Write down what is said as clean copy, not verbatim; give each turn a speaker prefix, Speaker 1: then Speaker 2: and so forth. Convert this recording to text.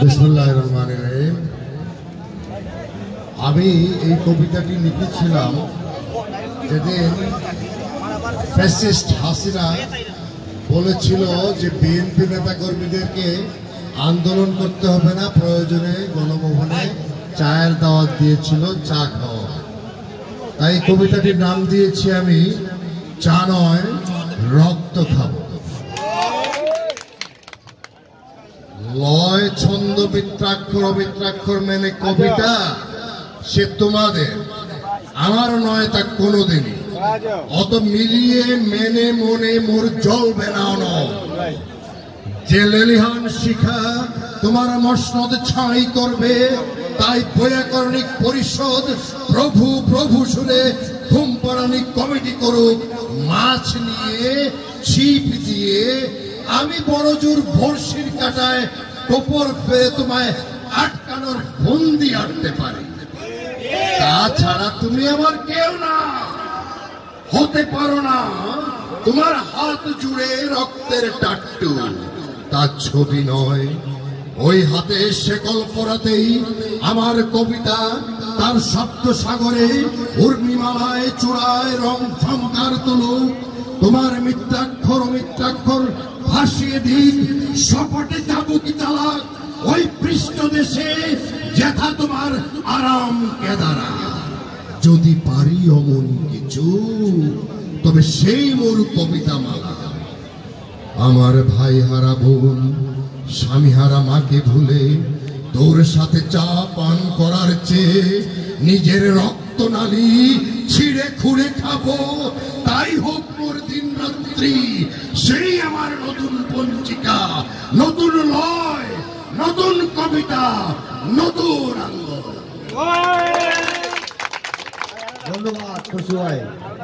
Speaker 1: বিসমিল্লাহির রহমানির রহিম। আমি এই কবিতাটি লিখেছিলাম যেদিন ফ্যাসিস্ট হাসিনা বলেছিল যে বিএনপি নেতা কর্মীদেরকে আন্দোলন করতে হবে না, প্রয়োজনে গণভবনে চায়ের দাওয়াত দিয়েছিল, চা খাওয়া। তাই কবিতাটির নাম দিয়েছি আমি চা নয় রক্ত খাবো। লয় ছন্দ মিত্রাক্ষর অমিত্রাক্ষর মেনে কবিতা সে তোমাদের, আমার নয় তা কোনোদিনই। অত মিলিয়ে মেনে মনে মোর জ্বলবে না যে লেলিহান শিখা তোমার মসনদ ছাই করবে। তাই বৈয়াকরণিক পরিষদ প্রভু প্রভু সুরে ঘুমপাড়ানি কমিটি করুক মাছ নিয়ে ছিপ দিয়ে। আমি বড় জোর বর্ষির কাটায় টোপর পেয়ে তোমায় আটকানোর বন্দি আটতে পারি। তাছাড়া তুমি আমার কেউ না, হতে পারো না। তোমার হাত জুড়ে রক্তের টাট্টু, তার ছবি নয়। ওই হাতে শেকল পরাতেই আমার কবিতা তার শব্দ সাগরে উর্মিমালায় চূড়ায় রং ঝঙ্কার তুলুক। তোমার মিত্রাক্ষর অমিত্রাক্ষর ভাসিয়ে দিক সপটে চাবুক চালাক ওই পৃষ্ঠ দেশে যেথা তোমার আরাম কেদারা। যদি পারি অমন কিছু তবে সেই মোর কবিতা মালা। আমার ভাই হারা বোন স্বামী হারা মাকে ভুলে তোর সাথে চা পান করার চেয়ে নিজের রক্ত নালী ছিঁড়ে খুঁড়ে খাবো। তাই হোক মোর দিন রাত্রি সেই আমার নতুন পঞ্জিকা, নতুন লয়, নতুন কবিতা, নতুন আন্দোলন।
Speaker 2: ধন্যবাদ খুশি ভাই।